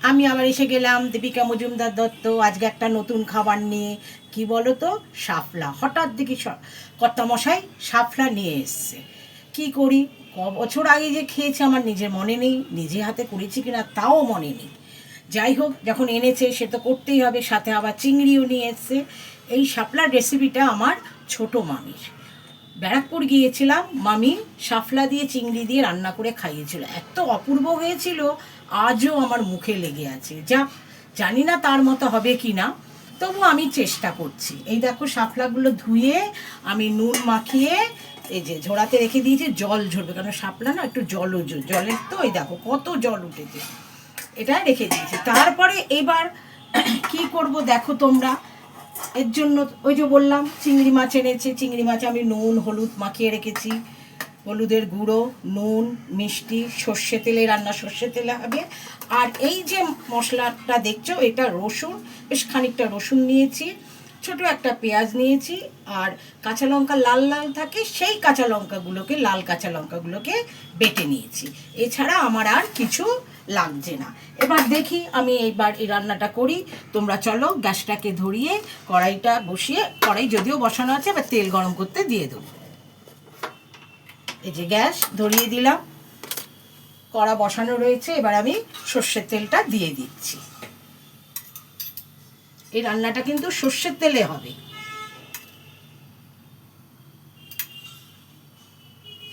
আমি আবার এসে গেলাম দীপিকা মজুমদার দত্ত। আজকে একটা নতুন খাবার নিয়ে, কি বলো তো, শাপলা। হঠাৎ দেখি কর্তামশাই শাপলা নিয়ে এসছে। কি করি, বছর আগে যে খেয়েছি আমার নিজের মনে নেই, নিজে হাতে করেছি কিনা তাও মনে নেই। যাই হোক, যখন এনেছে সে তো করতেই হবে, সাথে আবার চিংড়িও নিয়ে এসছে। এই শাপলার রেসিপিটা আমার ছোট মামির। ব্যারাকপুর গিয়েছিলাম, মামি শাপলা দিয়ে চিংড়ি দিয়ে রান্না করে খাইয়েছিল, এত অপূর্ব হয়েছিল, আজও আমার মুখে লেগে আছে। যা, জানি না তার মতো হবে কি না, তবু আমি চেষ্টা করছি। এই দেখো শাপলাগুলো ধুয়ে আমি নুন মাখিয়ে এই যে ঝোড়াতে রেখে দিয়েছি, জল ঝরবে, কারণ শাপলা না একটু জলের তো, এই দেখো কত জল উঠেছে, এটা রেখে দিয়েছি। তারপরে এবার কি করব দেখো তোমরা। এর জন্য ওই যে বললাম চিংড়ি মাছ এনেছে, চিংড়ি মাছ আমি নুন হলুদ মাখিয়ে রেখেছি, হলুদের গুঁড়ো, নুন, মিষ্টি, সর্ষে তেলে রান্না, সর্ষে তেলে হবে। আর এই যে মশলাটা দেখছো, এটা রসুন, বেশ খানিকটা রসুন নিয়েছি, ছোট একটা পেঁয়াজ নিয়েছি, আর কাঁচা লঙ্কা লাল লাল থাকে সেই কাঁচা লঙ্কাগুলোকে, লাল কাঁচা লঙ্কাগুলোকে বেটে নিয়েছি। এছাড়া আমার আর কিছু লাগছে না। এবার দেখি আমি এইবার এই রান্নাটা করি। তোমরা চলো গ্যাসটাকে ধরিয়ে কড়াইটা বসিয়ে, কড়াই যদিও বসানো আছে, এবার তেল গরম করতে দিয়ে দেবো। এই যে গ্যাস ধরিয়ে দিলাম, কড়া বসানো রয়েছে, এবার আমি সর্ষের তেলটা দিয়ে দিচ্ছি। এই রান্নাটা কিন্তু সর্ষের তেলে হবে।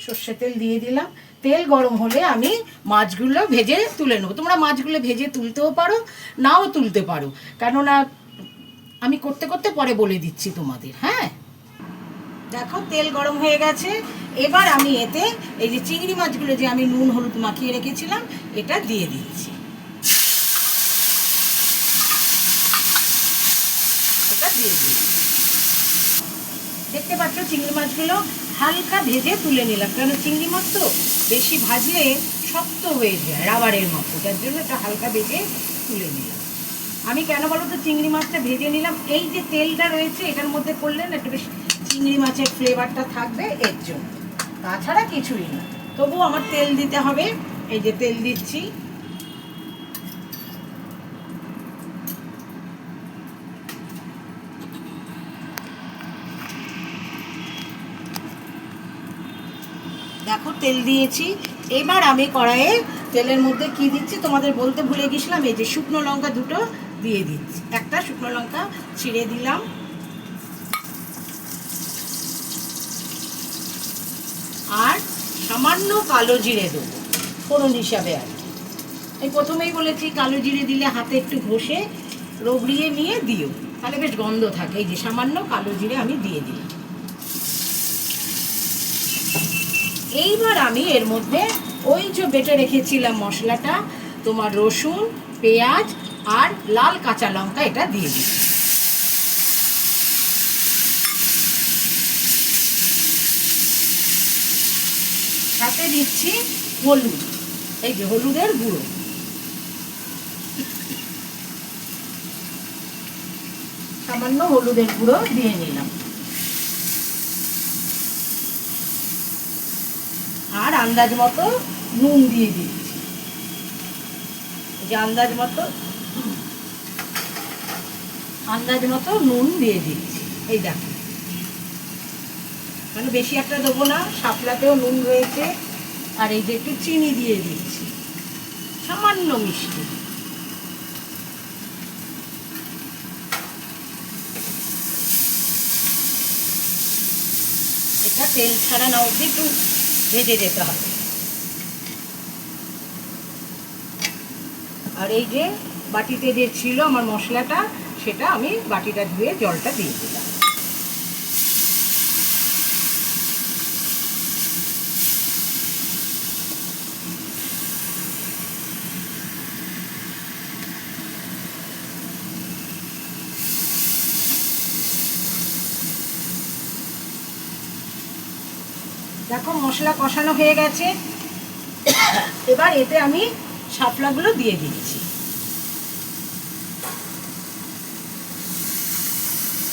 সর্ষের তেল দিয়ে দিলাম, তেল গরম হলে আমি মাছগুলো ভেজে তুলে নেবো। তোমরা মাছগুলো ভেজে তুলতেও পারো, নাও তুলতে পারো, কেননা আমি করতে করতে পরে বলে দিচ্ছি তোমাদের। হ্যাঁ, দেখো তেল গরম হয়ে গেছে। এবার আমি এতে এই যে চিংড়ি মাছগুলো যে আমি নুন হলুদ মাখিয়ে রেখেছিলাম, এটা দিয়ে দিচ্ছি। এটা দিয়ে দিই, দেখতে পাচ্ছ চিংড়ি মাছগুলো হালকা ভেজে তুলে নিলাম, কারণ চিংড়ি মাছ তো বেশি ভাজলে শক্ত হয়ে যায় রাবারের মতো, যার জন্য এটা হালকা ভেজে তুলে নিলাম। আমি কেন বলো তো চিংড়ি মাছটা ভেজে নিলাম, এই যে তেলটা রয়েছে এটার মধ্যে করলে না একটু বেশ চিংড়ি মাছের ফ্লেভারটা থাকবে, এর জন্য, তাছাড়া কিছুই না। তবুও আমার তেল দিতে হবে, এই যে তেল দিচ্ছি। দেখো তেল দিয়েছি। এবার আমি কড়াইয়ে তেলের মধ্যে কি দিচ্ছি তোমাদের বলতে ভুলে গেছিলাম, এই যে শুকনো লঙ্কা দুটো দিয়ে দিচ্ছি। একটা শুকনো লঙ্কা ছিঁড়ে দিলাম, আর সামান্য কালো জিরে দেবো ফোড়ন হিসাবে। আর এই প্রথমেই বলেছি কালো জিরে দিলে হাতে একটু ঘষে রগড়িয়ে নিয়ে দিও, তাহলে বেশ গন্ধ থাকে। এই যে সামান্য কালো জিরে আমি দিয়ে দিই। এইবার আমি এর মধ্যে ওই যে বেটে রেখেছিলাম মশলাটা, তোমার রসুন, পেঁয়াজ আর লাল কাঁচা লঙ্কা, এটা দিয়ে দিই। সাথে দিচ্ছি হলুদ, এই যে হলুদের গুঁড়ো, সামান্য হলুদের গুঁড়ো দিয়ে নিলাম। আর আন্দাজ মতো নুন দিয়ে দিচ্ছি, যে আন্দাজ মতো নুন দিয়ে দিচ্ছি। এই দেখো, মানে বেশি একটা দেবো না, শাপলাতেও নুন রয়েছে। আর এই যে একটু চিনি দিয়ে দিচ্ছি, সামান্য মিষ্টি। এটা তেল ছাড়া না অবধি একটু ভেজে যেতে হবে। আর এই যে বাটিতে যে ছিল আমার মশলাটা, সেটা আমি বাটিটা ধুয়ে জলটা দিয়ে দিলাম। দেখো মশলা কষানো হয়ে গেছে। এবার এতে আমি শাপলাগুলো দিয়ে দিচ্ছি।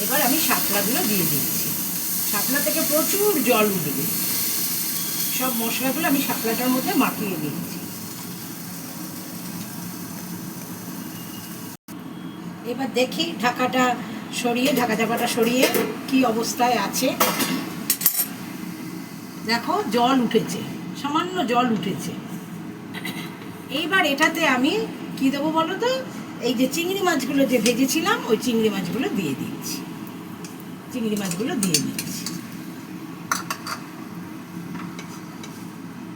এবার আমি শাপলাগুলো দিয়ে দিচ্ছি। শাপলা থেকে প্রচুর জল উঠবে, সব মশলাগুলো আমি শাপলাটার মধ্যে মাখিয়ে দিচ্ছি। এবার দেখি ঢাকা চাপাটা সরিয়ে কি অবস্থায় আছে। দেখো জল উঠেছে, সামান্য জল উঠেছে। এইবার এটাতে আমি কি দেবো বলো তো, এই যে চিংড়ি মাছগুলো যে ভেজেছিলাম ওই চিংড়ি মাছগুলো দিয়ে দিচ্ছি।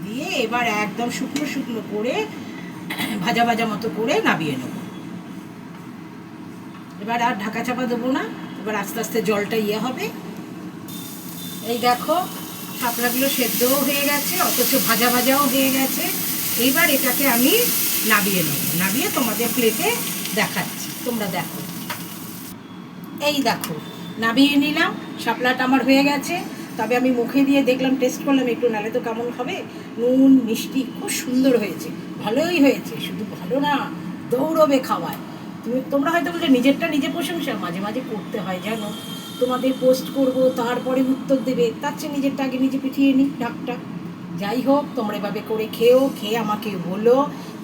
দিয়ে এবার একদম শুকনো শুকনো করে ভাজা ভাজা মতো করে নামিয়ে নেব। এবার আর ঢাকা চাপা দেবো না, এবার আস্তে আস্তে জলটা হবে। এই দেখো শাপলাগুলো সেদ্ধও হয়ে গেছে, অথচ ভাজা ভাজাও হয়ে গেছে। এইবার এটাকে আমি নামিয়ে নেব, নামিয়ে তোমাদের প্লেটে দেখাচ্ছি, তোমরা দেখো। এই দেখো নামিয়ে নিলাম, শাপলাটা আমার হয়ে গেছে। তবে আমি মুখে দিয়ে দেখলাম, টেস্ট করলাম একটু, নালে তো কেমন হবে। নুন মিষ্টি খুব সুন্দর হয়েছে, ভালোই হয়েছে। শুধু ভালো না, দৌড়বে খাওয়ায়। তোমরা হয়তো বলছো নিজেরটা নিজে প্রশংসা, মাঝে মাঝে করতে হয় জানো। তোমাদের পোস্ট করব, তারপরে উত্তর দেবে, তার চেয়ে নিজেরটা আগে নিজে পিঠিয়ে নিই ঢাকটা। যাই হোক, তোমরা এভাবে করে খেয়ে আমাকে বলো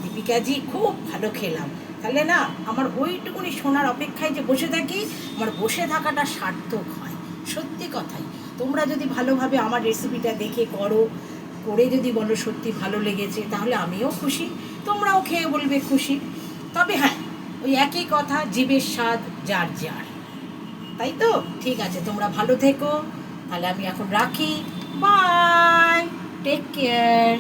দীপিকাজি খুব ভালো খেলাম। তাহলে না আমার ওইটুকুনি শোনার অপেক্ষায় যে বসে থাকি, আমার বসে থাকাটা সার্থক হয়। সত্যি কথাই, তোমরা যদি ভালোভাবে আমার রেসিপিটা দেখে করে যদি বলো সত্যি ভালো লেগেছে, তাহলে আমিও খুশি, তোমরাও খেয়ে বলবে খুশি। তবে হ্যাঁ, ওই একই কথা, জীবের স্বাদ যার যার, তাই তো? ঠিক আছে, তোমরা ভালো থেকো, তাহলে আমি এখন রাখি। Bye, take care.